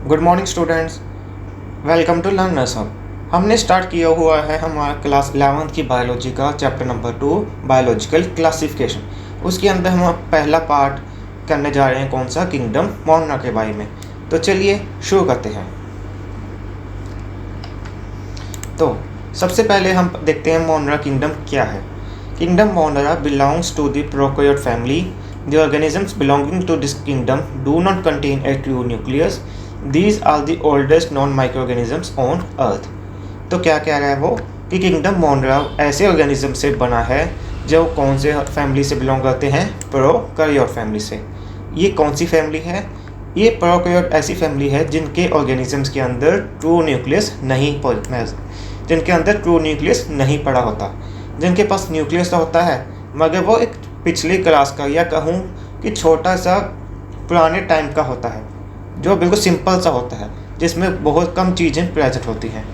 Good morning students, welcome to learners hub. हमने start किया हुआ है हमारा क्लास 11th की बायोलॉजी का चैप्टर नंबर 2 बायोलॉजिकल क्लासिफिकेशन। उसके अंदर हम पहला पार्ट करने जा रहे हैं, कौन सा, किंगडम मोना के बारे में। तो चलिए शुरू करते हैं। तो सबसे पहले हम देखते हैं मोना किंगडम क्या है। Kingdom Monera belongs to the prokaryote family. The organisms belonging to this kingdom do not contain a true nucleus. These are the oldest known microorganisms on Earth. तो क्या कह रहा है वो कि किंगडम मोना ऐसे ऑर्गेनिज्म से बना है जो कौन से फैमिली से बिलोंग करते हैं, प्रोकैरियोट फैमिली से। ये कौन सी फैमिली है? ये प्रोकैरियोट ऐसी फैमिली है जिनके ऑर्गेनिजम्स के अंदर ट्रू न्यूक्लियस नहीं पड़ा होता। जिनके पास न्यूक्लियस तो होता है मगर वो एक पिछली क्लास का, या कहूँ कि छोटा सा पुराने टाइम का होता है, जो बिल्कुल सिंपल सा होता है, जिसमें बहुत कम चीज़ें प्रेजेंट होती हैं।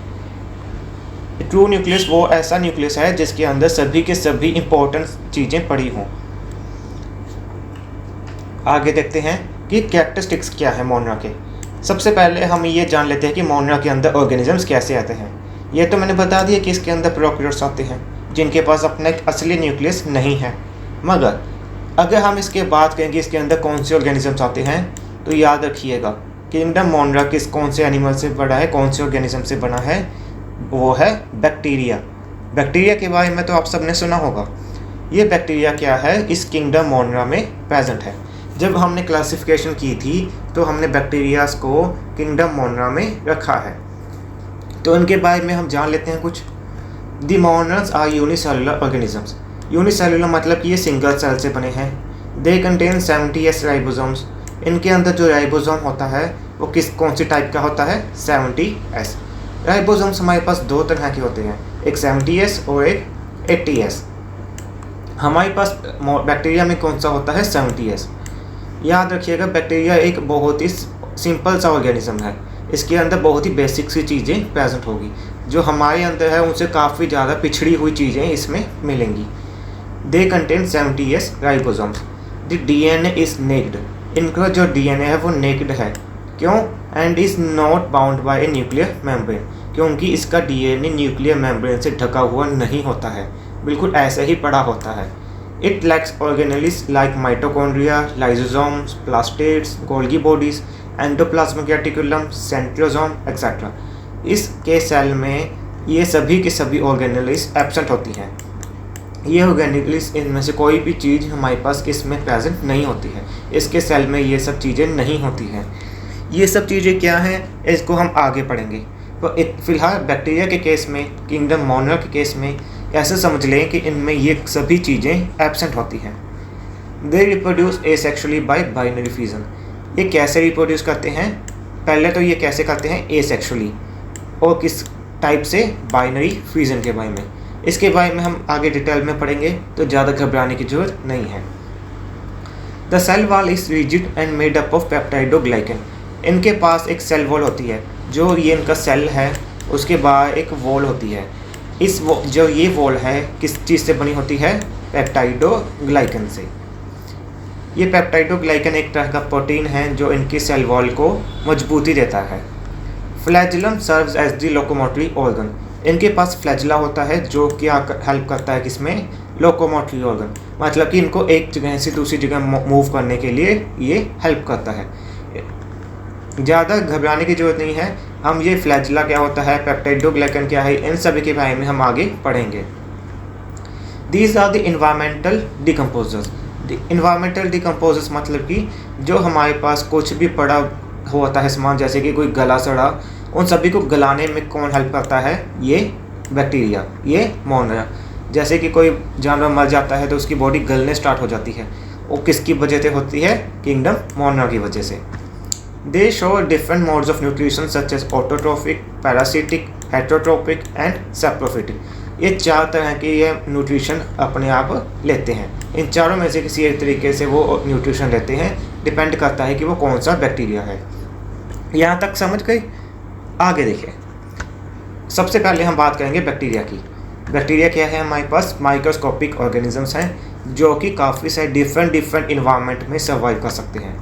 ट्रू न्यूक्लियस वो ऐसा न्यूक्लियस है जिसके अंदर सभी के सभी इम्पोर्टेंट चीज़ें पड़ी हों। आगे देखते हैं कि कैरेक्टरिस्टिक्स क्या है मोना के। सबसे पहले हम ये जान लेते हैं कि मोना के अंदर ऑर्गेनिजम्स कैसे आते हैं। ये तो मैंने बता दिया कि इसके अंदर प्रोकैरियोट्स आते हैं जिनके पास अपना एक असली न्यूक्लियस नहीं है। मगर अगर हम इसके बात करें कि इसके अंदर कौन से ऑर्गेनिजम्स आते हैं, तो याद रखिएगा किंगडम मोना कौन से एनिमल से बना है, कौन से ऑर्गेनिज्म से बना है, वो है बैक्टीरिया। बैक्टीरिया के बारे में तो आप सबने सुना होगा। ये बैक्टीरिया क्या है, इस किंगडम मोना में प्रेजेंट है। जब हमने क्लासिफिकेशन की थी तो हमने बैक्टीरियाज को किंगडम मोना में रखा है। तो इनके बारे में हम जान लेते हैं कुछ। The Monera are unicellular organisms. Unicellular मतलब कि ये सिंगल सेल से बने हैं। They contain 70s ribosomes. इनके अंदर जो राइबोसोम होता है वो कौन सी टाइप का होता है, 70s। राइबोसोम्स हमारे पास दो तरह के होते हैं, एक 70s और एक 80s। हमारे पास बैक्टीरिया में कौन सा होता है, 70s। याद रखिएगा बैक्टीरिया एक बहुत ही सिंपल सा ऑर्गेनिज्म है। इसके अंदर बहुत ही बेसिक सी चीज़ें प्रेजेंट होगी, जो हमारे अंदर है उनसे काफ़ी ज़्यादा पिछड़ी हुई चीज़ें इसमें मिलेंगी। They contain 70s ribosomes. The DNA is naked. इनका जो DNA है वो नेक्ड है। क्यों? And is not bound by a nuclear membrane. क्योंकि इसका DNA न्यूक्लियर मेम्ब्रेन से ढका हुआ नहीं होता है, बिल्कुल ऐसे ही पड़ा होता है। It lacks organelles like mitochondria, lysosomes, plastids, Golgi bodies, endoplasmic reticulum, centrosome etcetera. इसके सेल में ये सभी के सभी ऑर्गेनेल्स एब्सेंट होती हैं। ये ऑर्गेनेल्स इनमें से कोई भी चीज़ हमारे पास इसमें प्रेजेंट नहीं होती है। इसके सेल में ये सब चीज़ें नहीं होती हैं। ये सब चीज़ें क्या हैं, इसको हम आगे पढ़ेंगे। तो फिलहाल बैक्टीरिया के केस में, किंगडम मोना के केस में ऐसे समझ लें कि इनमें ये सभी चीज़ें एब्सेंट होती हैं। They reproduce asexually bye binary fusion. ये कैसे रिप्रोड्यूस करते हैं? पहले तो ये कैसे करते हैं, एसेक्सुअली, और किस टाइप से, बाइनरी फ्यूजन के बारे में। इसके बारे में हम आगे डिटेल में पढ़ेंगे, तो ज़्यादा घबराने की जरूरत नहीं है। The cell wall is rigid and made up of peptidoglycan. इनके पास एक सेल वॉल होती है, जो ये इनका सेल है उसके बाद एक वॉल होती है। जो ये वॉल है किस चीज़ से बनी होती है, पेप्टाइडोग्लाइकन से। ये पेप्टाइडोग्लाइकन एक तरह का प्रोटीन है जो इनकी सेल वॉल को मजबूती देता है। Flagellum serves as the locomotory organ. इनके पास फ्लैजिला होता है जो क्या हेल्प करता है, किसमें, लोकोमोटरी ऑर्गन, मतलब कि इनको एक जगह से दूसरी जगह मूव करने के लिए ये हेल्प करता है। ज़्यादा घबराने की जरूरत नहीं है। हम ये फ्लैजिला क्या होता है, पेप्टाइडोग्लाइकन क्या है, इन सभी के बारे में हम आगे पढ़ेंगे। These are the environmental decomposers. Environmental decomposers मतलब कि जो हमारे पास कुछ भी पड़ा होता है सामान, जैसे कि कोई गला सड़ा, उन सभी को गलाने में कौन हेल्प करता है, ये बैक्टीरिया, ये मोना। जैसे कि कोई जानवर मर जाता है तो उसकी बॉडी गलने स्टार्ट हो जाती है, वो किसकी वजह से होती है, किंगडम मोना की वजह से। They show different modes of nutrition such as autotrophic, parasitic, heterotrophic and saprophytic. ये चार तरह के ये न्यूट्रिशन अपने आप लेते हैं। इन चारों में से किसी एक तरीके से वो न्यूट्रिशन लेते हैं, डिपेंड करता है कि वो कौन सा बैक्टीरिया है। यहाँ तक समझ गए? आगे देखिए। सबसे पहले हम बात करेंगे बैक्टीरिया की। बैक्टीरिया क्या है, हमारे पास माइक्रोस्कोपिक ऑर्गेनिजम्स हैं जो कि काफ़ी सारे डिफरेंट इन्वायरमेंट में सर्वाइव कर सकते हैं।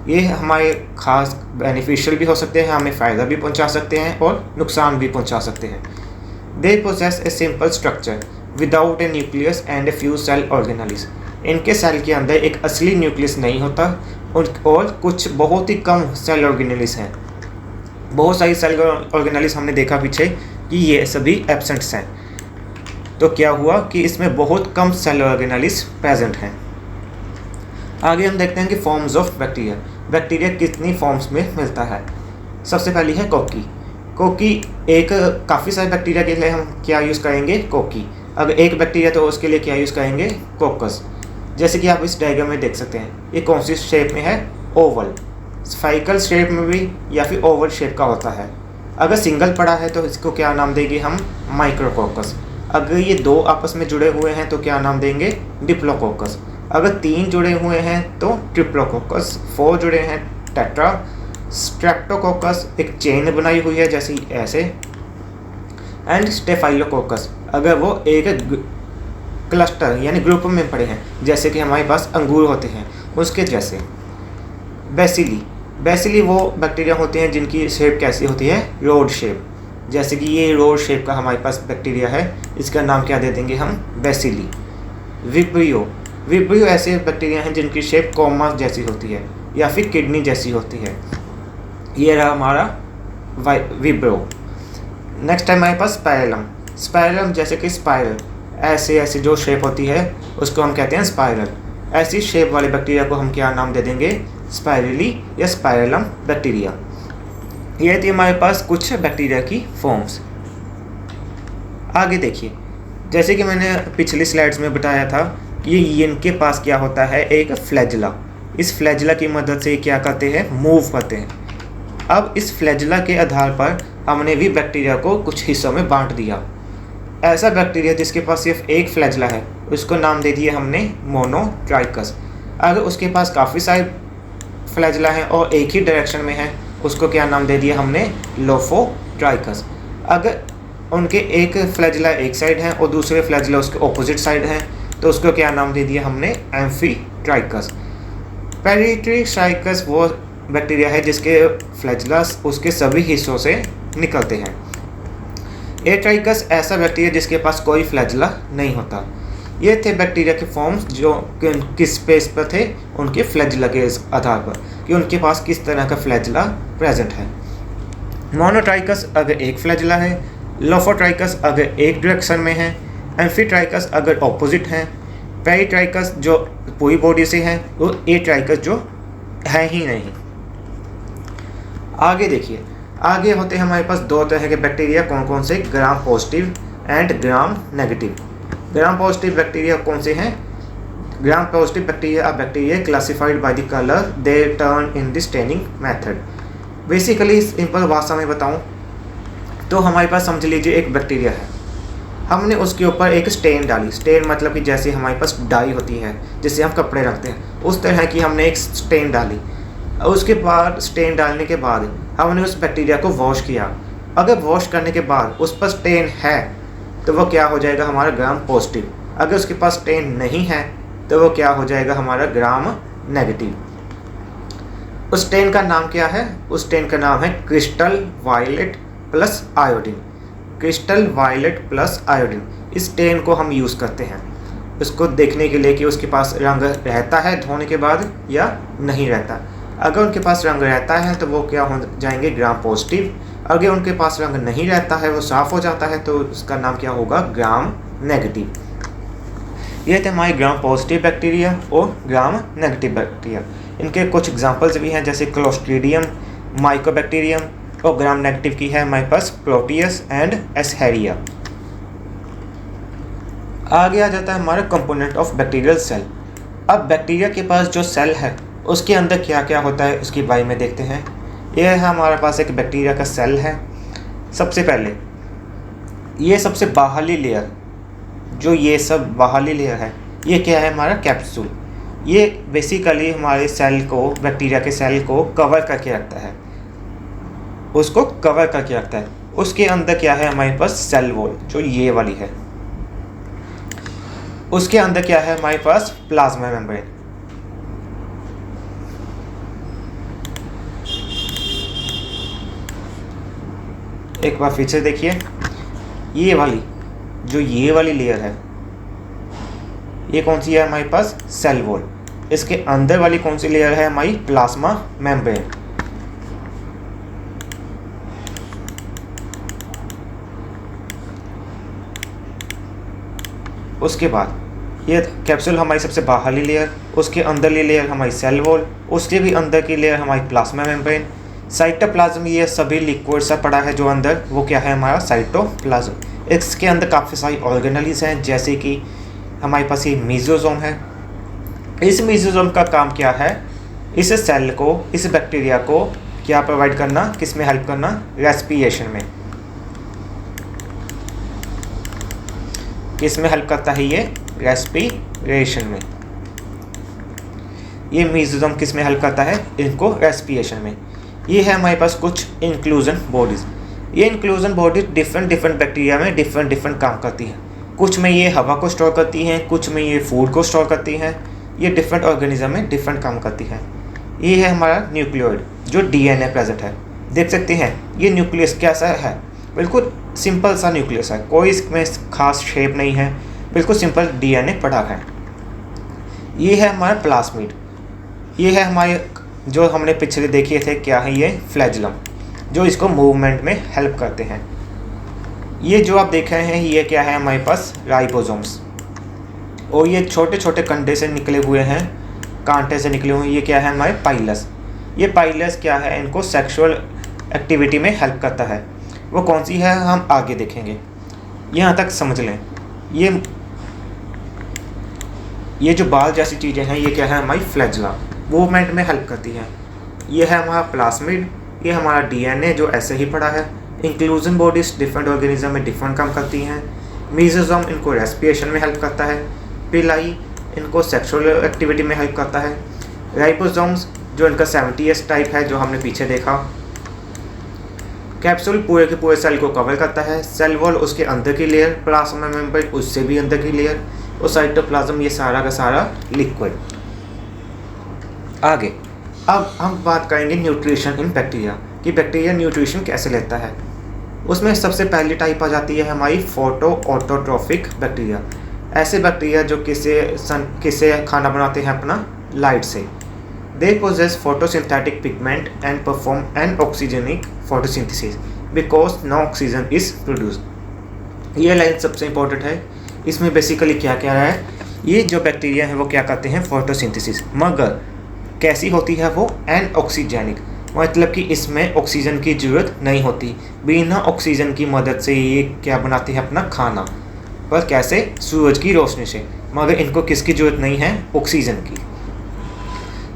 ये हमारे खास बेनिफिशियल भी हो सकते हैं, हमें फ़ायदा भी पहुंचा सकते हैं और नुकसान भी पहुंचा सकते हैं। They possess a simple structure without a nucleus and a few cell organelles. इनके सेल के अंदर एक असली न्यूक्लियस नहीं होता और कुछ बहुत ही कम सेल ऑर्गेनेलिस हैं। बहुत सारी सेल ऑर्गेनेलिस हमने देखा पीछे कि ये सभी एब्सेंट्स हैं। तो क्या हुआ कि इसमें बहुत कम सेल ऑर्गेनेलिस प्रेजेंट हैं। आगे हम देखते हैं कि फॉर्म्स ऑफ बैक्टीरिया। बैक्टीरिया कितनी फॉर्म्स में मिलता है। सबसे पहली है कोकी। कोकी एक काफ़ी सारे बैक्टीरिया के लिए हम क्या यूज़ करेंगे, कोकी। अगर एक बैक्टीरिया तो उसके लिए क्या यूज़ करेंगे, कोकस। जैसे कि आप इस डायग्राम में देख सकते हैं, ये कौन सी शेप में है, ओवल। स्फेरिकल शेप में भी या फिर ओवल शेप का होता है। अगर सिंगल पड़ा है तो इसको क्या नाम देंगे हम, माइक्रोकोकस। अगर ये दो आपस में जुड़े हुए हैं तो क्या नाम देंगे, डिप्लोकोकस। अगर 3 जुड़े हुए हैं तो ट्रिप्लोकोकस, 4 जुड़े हैं टेट्रा। स्ट्रेप्टोकोकस एक चेन बनाई हुई है जैसे ऐसे। एंड स्टेफाइलोकोकस अगर वो एक क्लस्टर यानी ग्रुप में पड़े हैं, जैसे कि हमारे पास अंगूर होते हैं उसके जैसे। बेसिली, बेसिली वो बैक्टीरिया होते हैं जिनकी शेप कैसी होती है, रोड शेप। जैसे कि ये रोड शेप का हमारे पास बैक्टीरिया है, इसका नाम क्या दे देंगे हम, बेसिली। विब्रियो, विब्रियो ऐसे बैक्टीरिया हैं जिनकी शेप कोमा जैसी होती है या फिर किडनी जैसी होती है। ये रहा हमारा विब्रो। नेक्स्ट है हमारे पास स्पाइरलम। स्पाइरलम जैसे कि स्पाइरल, ऐसे ऐसी जो शेप होती है उसको हम कहते हैं स्पाइरल। ऐसी शेप वाले बैक्टीरिया को हम क्या नाम दे देंगे, स्पाइरली या स्पाइरलम बैक्टीरिया। ये थी हमारे पास कुछ बैक्टीरिया की फॉर्म्स। आगे देखिए, जैसे कि मैंने पिछली स्लाइड्स में बताया था कि इनके पास क्या होता है, एक फ्लैजिला। इस फ्लैजिला की मदद से क्या करते हैं, मूव करते हैं। अब इस फ्लैजिला के आधार पर हमने भी बैक्टीरिया को कुछ हिस्सों में बांट दिया। ऐसा बैक्टीरिया जिसके पास सिर्फ एक फ्लैजिला है उसको नाम दे दिया हमने मोनोट्राइकस। अगर उसके पास काफ़ी सारे फ्लैजिला हैं और एक ही डायरेक्शन में है उसको क्या नाम दे दिया हमने, लोफोट्राइकस। अगर उनके एक फ्लैजिला एक साइड है और दूसरे फ्लैजिला उसके ऑपोजिट साइड हैं तो उसको क्या नाम दे दिया हमने, एम्फीट्राइकस। पेरिट्राइकस वो बैक्टीरिया है जिसके फ्लैजिलास उसके सभी हिस्सों से निकलते हैं। एट्राइकस ऐसा बैक्टीरिया जिसके पास कोई फ्लैजिला नहीं होता। ये थे बैक्टीरिया के फॉर्म्स जो किस स्पेस पर थे, उनके फ्लैजिला के आधार पर कि उनके पास किस तरह का फ्लैजिला प्रेजेंट है। मोनोट्राइकस अगर एक फ्लैजिला है, लोफोट्राइकस अगर एक डायरेक्शन में है, एम्फीट्राइकस अगर ऑपोजिट हैं, पेरिट्राइकस जो पूरी बॉडी से है, वो एट्राइकस जो है ही नहीं। आगे देखिए, आगे होते हैं हमारे पास 2 तरह के बैक्टीरिया, कौन कौन से, gram positive and gram negative. Gram positive bacteria कौन से हैं, gram positive bacteria are bacteria classified by the colour they turn in the staining method. Basically simple भाषा में बताऊं तो हमारे पास समझ लीजिए एक बैक्टीरिया है, हमने उसके ऊपर एक स्टेन डाली। स्टेन मतलब कि जैसे हमारे पास डाई होती है जिससे हम कपड़े रखते हैं, उस तरह की हमने एक स्टेन डाली। उसके बाद स्टेन डालने के बाद हमने उस बैक्टीरिया को वॉश किया। अगर वॉश करने के बाद उस पर स्टेन है तो वो क्या हो जाएगा, हमारा ग्राम पॉजिटिव। अगर उसके पास स्टेन नहीं है तो वो क्या हो जाएगा, हमारा ग्राम नेगेटिव। उस स्टेन का नाम क्या है, उस स्टेन का नाम है crystal violet plus iodine. Crystal violet plus iodine, इस स्टेन को हम यूज़ करते हैं उसको देखने के लिए कि उसके पास रंग रहता है धोने के बाद या नहीं रहता। अगर उनके पास रंग रहता है तो वो क्या हो जाएंगे, ग्राम पॉजिटिव। अगर उनके पास रंग नहीं रहता है, वो साफ़ हो जाता है, तो उसका नाम क्या होगा, ग्राम नेगेटिव। ये थे हमारे ग्राम पॉजिटिव बैक्टीरिया और ग्राम नेगेटिव बैक्टीरिया। इनके कुछ एग्जांपल्स भी हैं जैसे क्लोस्ट्रीडियम, माइकोबैक्टीरियम, और ग्राम नेगेटिव की है हमारे पास प्रोटियस एंड एस्हेरिया। आगे आ जाता है हमारा कंपोनेंट ऑफ बैक्टीरियल सेल। अब बैक्टीरिया के पास जो सेल है उसके अंदर क्या क्या होता है उसकी बारे में देखते हैं। यह है हमारे पास एक बैक्टीरिया का सेल है। सबसे पहले ये सबसे बाहरी लेयर, जो ये सब बाहरी लेयर है, ये क्या है, हमारा कैप्सूल। ये बेसिकली हमारे सेल को, बैक्टीरिया के सेल को कवर करके रखता है, उसको कवर करके रखता है। उसके अंदर क्या है, हमारे पास सेल वॉल जो ये वाली है। उसके अंदर क्या है, हमारे पास प्लाज्मा मेम्ब्रेन। एक बार फिर से देखिए, ये वाली लेयर है, ये कौन सी है हमारे पास? Cell wall. इसके अंदर वाली कौन सी लेयर है हमारी? Plasma membrane. उसके बाद ये कैप्सूल हमारी सबसे बाहरली लेयर, उसके अंदरली लेयर हमारी सेल वॉल, उसके भी अंदर की लेयर हमारी प्लाज्मा मेम्ब्रेन। साइटोप्लाज्म, ये सभी लिक्विड सा पड़ा है जो अंदर, वो क्या है हमारा? साइटोप्लाज्म। इसके अंदर काफ़ी सारी ऑर्गेनेल्स हैं, जैसे कि हमारे पास ये मीजोसोम है। इस मीजोसोम का काम क्या है? इस सेल को, इस बैक्टीरिया को क्या प्रोवाइड करना? किस में हेल्प करना? रेस्पिरेशन में। किस में हेल्प करता है ये? रेस्पिरेशन में। ये मीजोसोम किस में हेल्प करता है? इनको रेस्पिरेशन में। ये है हमारे पास कुछ इंक्लूजन बॉडीज़। ये इंक्लूजन बॉडीज डिफरेंट बैक्टीरिया में डिफरेंट काम करती हैं। कुछ में ये हवा को स्टोर करती हैं, कुछ में ये फूड को स्टोर करती हैं। ये डिफरेंट ऑर्गेनिज्म में डिफरेंट काम करती हैं। ये है हमारा न्यूक्लियोइड, जो डीएनए प्रेजेंट है। देख सकते हैं ये न्यूक्लियस कैसा है? बिल्कुल सिंपल सा न्यूक्लियस है, कोई इसमें खास शेप नहीं है, बिल्कुल सिंपल डीएनए पड़ा है। ये है हमारा प्लाज्मिड। ये है हमारे, जो हमने पिछले देखे थे, क्या है ये? फ्लैजेलम, जो इसको मूवमेंट में हेल्प करते हैं। ये जो आप देख रहे हैं, ये क्या है हमारे पास? राइबोसोम्स। और ये छोटे छोटे कंडे से निकले हुए हैं, कांटे से निकले हुए हैं, ये क्या है हमारे? पाइलस। ये पाइलस क्या है? इनको सेक्सुअल एक्टिविटी में हेल्प करता है। वो कौन सी है हम आगे देखेंगे, यहाँ तक समझ लें। ये जो बाल जैसी चीज़ें हैं, ये क्या है हमारी? फ्लैजेला, मूवमेंट में हेल्प करती हैं। ये है हमारा प्लाज्मिड। ये हमारा डीएनए जो ऐसे ही पड़ा है। इंक्लूजन बॉडीज डिफरेंट ऑर्गेनिज्म में डिफरेंट काम करती हैं। मीजोसोम इनको रेस्पिरेशन में हेल्प करता है। पिलाई इनको सेक्सुअल एक्टिविटी में हेल्प करता है। राइबोसोम्स जो इनका 70S टाइप है, जो हमने पीछे देखा। कैप्सूल पूरे के पूरे सेल को कवर करता है। सेल वॉल उसके अंदर की लेयर, प्लाज्मा मेम्ब्रेन उससे भी अंदर की लेयर, और साइटोप्लाज्म ये सारा का सारा लिक्विड। आगे अब हम बात करेंगे न्यूट्रिशन इन बैक्टीरिया, कि बैक्टीरिया न्यूट्रिशन कैसे लेता है। उसमें सबसे पहली टाइप आ जाती है हमारी फोटो ऑटोट्रोफिक बैक्टीरिया। ऐसे बैक्टीरिया जो किससे खाना बनाते हैं? अपना लाइट से। They possess photosynthetic pigment and perform an oxygenic photosynthesis because no oxygen is produced. ये लाइन सबसे इंपॉर्टेंट है। इसमें बेसिकली क्या क्या है? ये जो बैक्टीरिया है वो क्या करते हैं? फोटोसिंथेसिस। मगर कैसी होती है वो? एन ऑक्सीजेनिक, मतलब कि इसमें ऑक्सीजन की ज़रूरत नहीं होती। बिना ऑक्सीजन की मदद से ये क्या बनाते हैं? अपना खाना। पर कैसे? सूरज की रोशनी से। मगर इनको किसकी ज़रूरत नहीं है? ऑक्सीजन की।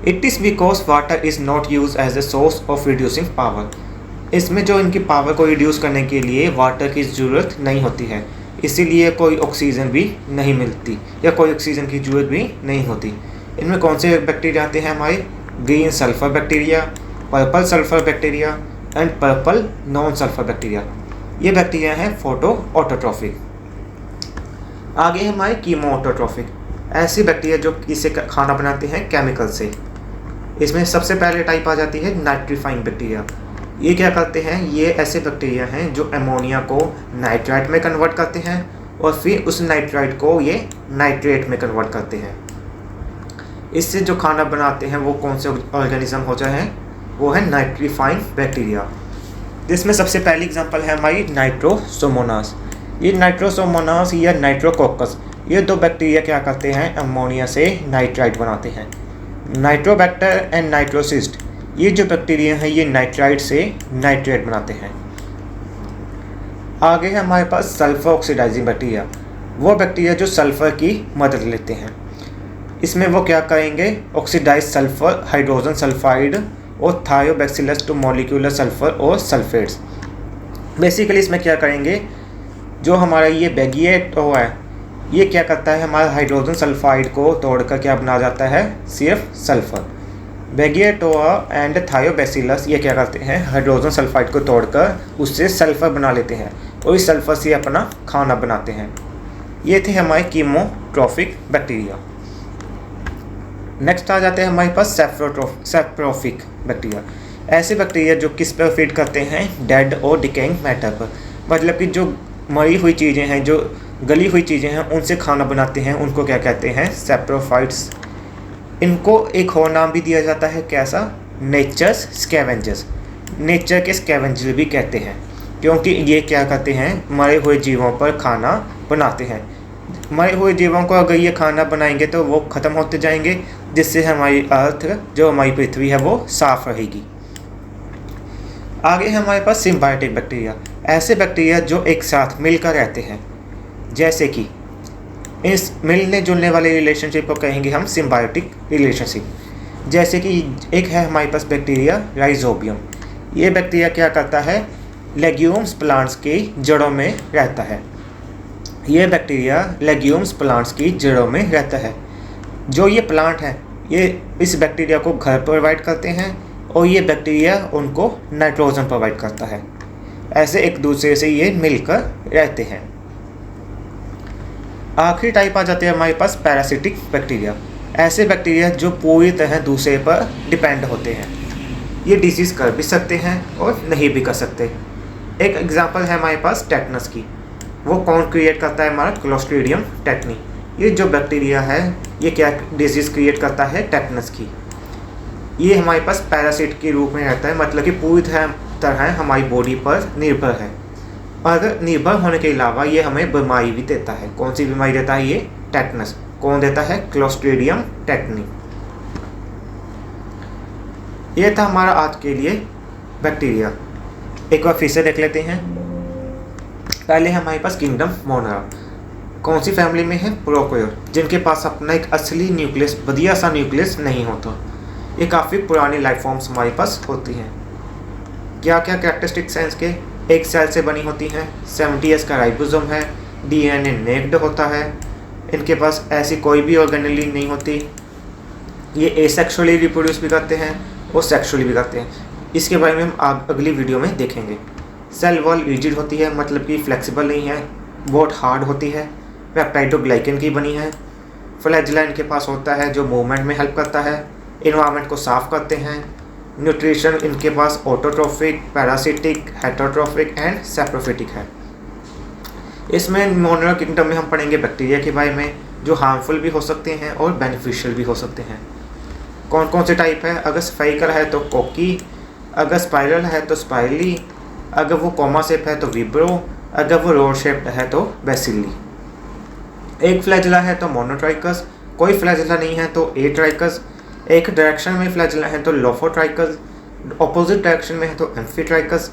It is because water is not use as a source of reducing power. इसमें जो इनकी पावर को रिड्यूस करने के लिए वाटर की ज़रूरत नहीं होती है, इसीलिए कोई ऑक्सीजन भी नहीं मिलती, या कोई ऑक्सीजन की ज़रूरत भी नहीं होती। इनमें कौन से बैक्टीरिया आते हैं हमारे? Green sulphur bacteria, purple sulphur bacteria and purple non sulphur bacteria. ये बैक्टीरिया हैं फोटो ऑटोट्रोफिक। आगे हमारे कीमो ऑटोट्रोफिक, ऐसे बैक्टीरिया जो इससे खाना बनाते हैं केमिकल से। इसमें सबसे पहले टाइप आ जाती है नाइट्रीफाइंग बैक्टीरिया। ये क्या करते हैं? ये ऐसे बैक्टीरिया हैं जो अमोनिया को नाइट्राइट में कन्वर्ट करते हैं, और फिर उस नाइट्राइट को ये नाइट्रेट में कन्वर्ट करते हैं। इससे जो खाना बनाते हैं वो कौन से ऑर्गेनिज्म होते हैं? वो है नाइट्रीफाइंग बैक्टीरिया, जिसमें सबसे पहली एग्जांपल है हमारी नाइट्रोसोमोनास। ये नाइट्रोसोमोनास या नाइट्रोकोकस, ये दो बैक्टीरिया क्या करते हैं? अमोनिया से नाइट्राइट बनाते हैं। नाइट्रोबैक्टर एंड नाइट्रोसिस्ट, ये जो बैक्टीरिया हैं ये नाइट्राइट से नाइट्रेट बनाते हैं। आगे है हमारे पास सल्फर ऑक्सीडाइजिंग बैक्टीरिया, वो बैक्टीरिया जो सल्फर की मदद लेते हैं। इसमें वो क्या करेंगे? ऑक्सीडाइज सल्फर, हाइड्रोजन सल्फाइड और थायोबैक्सिलस टू मॉलिक्यूलर सल्फर और सल्फेट्स। बेसिकली इसमें क्या करेंगे? जो हमारा ये बेगिएटो है, ये क्या करता है? हमारा हाइड्रोजन सल्फाइड को तोड़कर क्या बना जाता है? सिर्फ सल्फर। बेगिएटोआ एंड थायोबैसिलस ये क्या करते हैं? हाइड्रोजन सल्फाइड को तोड़कर उससे सल्फर बना लेते हैं, और इस सल्फर से अपना खाना बनाते हैं। ये थे हमारे कीमोट्रोफिक बैक्टीरिया। नेक्स्ट आ जाते हैं हमारे पास सेप्रोफिक बैक्टीरिया। ऐसे बैक्टीरिया जो किस पर फीड करते हैं, डेड और डिकेइंग मैटर पर, मतलब कि जो मरी हुई चीज़ें हैं, जो गली हुई चीज़ें हैं, उनसे खाना बनाते हैं, उनको क्या कहते हैं, सैप्रोफाइट्स। इनको एक और नाम भी दिया जाता है, कैसा, नेचर्स स्कैवेंजर्स। नेचर के स्कैवेंजर भी कहते हैं, क्योंकि ये क्या करते हैं, मरे हुए जीवों पर खाना बनाते हैं। मरे हुए जीवों को अगर ये खाना बनाएंगे तो वो ख़त्म होते जाएंगे, जिससे हमारी अर्थ, जो हमारी पृथ्वी है, वो साफ रहेगी। आगे है हमारे पास सिम्बायोटिक बैक्टीरिया। ऐसे बैक्टीरिया जो एक साथ मिलकर रहते हैं, जैसे कि इस मिलने जुलने वाले रिलेशनशिप को कहेंगे हम सिम्बायोटिक रिलेशनशिप। जैसे कि एक है हमारे पास बैक्टीरिया राइजोबियम। ये बैक्टीरिया क्या करता है, लेग्यूम्स प्लांट्स की जड़ों में रहता है। ये बैक्टीरिया लेग्यूम्स प्लांट्स की जड़ों में रहता है। जो ये प्लांट हैं, ये इस बैक्टीरिया को घर प्रोवाइड करते हैं और ये बैक्टीरिया उनको नाइट्रोजन प्रोवाइड करता है। ऐसे एक दूसरे से ये मिलकर रहते हैं। आखिरी टाइप आ जाते हैं हमारे पास पैरासिटिक बैक्टीरिया। ऐसे बैक्टीरिया जो पूरी तरह दूसरे पर डिपेंड होते हैं। ये डिजीज़ कर भी सकते हैं और नहीं भी कर सकते। एक एग्जांपल है हमारे पास टेटनस की। वो कौन क्रिएट करता है, हमारा क्लोस्ट्रीडियम टेटनी। ये जो बैक्टीरिया है, ये क्या डिजीज़ क्रिएट करता है, टेटनस की। ये हमारे पास पैरासिट के रूप में रहता है, मतलब कि पूरी तरह हमारी बॉडी पर निर्भर है। और निर्भर होने के अलावा ये हमें बीमारी भी देता है। कौन सी बीमारी देता है, ये टेटनस। कौन देता है, क्लोस्ट्रीडियम टेटनी। ये था हमारा आज के लिए बैक्टीरिया। एक बार फिर से देख लेते हैं। पहले हमारे पास किंगडम मोनरा। कौन सी फैमिली में है, प्रोकैरियोट, जिनके पास अपना एक असली न्यूक्लियस, बढ़िया सा न्यूक्लियस नहीं होता। ये काफ़ी पुरानी लाइफ फॉर्म्स हमारे पास होती हैं। क्या क्या कैरेक्टरिस्टिक्स हैं इसके, एक सेल से बनी होती हैं, 70S का राइबोसोम है, DNA नेक्ड होता है, इनके पास ऐसी कोई भी ऑर्गेनेली नहीं होती, ये एसेक्सुअली रिप्रोड्यूस भी करते हैं और सेक्सुअली भी करते हैं। इसके बारे में हम अगली वीडियो में देखेंगे। सेल वॉल रिजिड होती है, मतलब कि फ्लेक्सिबल नहीं है, बहुत हार्ड होती है, पेप्टाइडोग्लाइकन की बनी है। फ्लैजेला इनके पास होता है जो मूवमेंट में हेल्प करता है, इन्वायरमेंट को साफ करते हैं। न्यूट्रिशन इनके पास autotrophic, parasitic, heterotrophic and saprophytic है। इसमें मोनरा किंगडम में हम पढ़ेंगे बैक्टीरिया के बारे में, जो हार्मफुल भी हो सकते हैं और बेनिफिशियल भी हो सकते हैं। कौन कौन से टाइप है, अगर स्फेरिकल है तो कोकी, अगर स्पाइरल है तो स्पाइरली, अगर वो कॉमा शेप है तो विब्रो, अगर वो रोड शेप्ड है तो बेसिली। एक फ्लैजेला है तो मोनोट्राइकस, कोई फ्लैजेला नहीं है तो एट्राइकस, एक डायरेक्शन में फ्लैजेला है तो लोफोट्राइकस, ऑपोजिट डायरेक्शन में है तो एम्फीट्राइकस,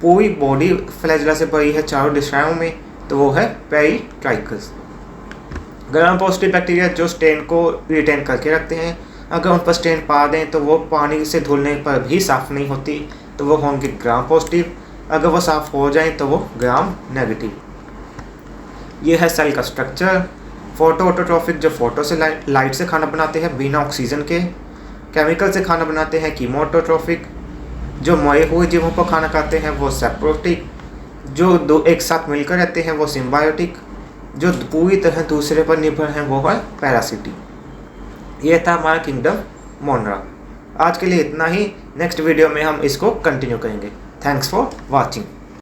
पूरी बॉडी फ्लैजेला से भरी है चारों दिशाओं में तो वो है पेरीट्राइकस। ग्राम पॉजिटिव बैक्टीरिया जो स्टेन को रिटेन करके रखते हैं, अगर उन पर स्टेन पा दें तो वो पानी से धुलने पर भी साफ़ नहीं होती तो वो होंगे ग्राम पॉजिटिव, अगर वो साफ़ हो जाएं तो वो ग्राम नेगेटिव। ये है सेल का स्ट्रक्चर। फोटो ऑटोट्रोफिक जो फोटो से लाइट से खाना बनाते हैं बिना ऑक्सीजन के, केमिकल से खाना बनाते हैं कीमोटोट्रोफिक, जो मरे हुए जीवों पर खाना खाते हैं वो सैप्रोटिक, जो दो एक साथ मिलकर रहते हैं वो सिम्बायोटिक, जो पूरी तरह दूसरे पर निर्भर हैं वो है पैरासिटिक। ये था हमारा किंगडम मोनरा। आज के लिए इतना ही, नेक्स्ट वीडियो में हम इसको कंटिन्यू करेंगे। Thanks for watching.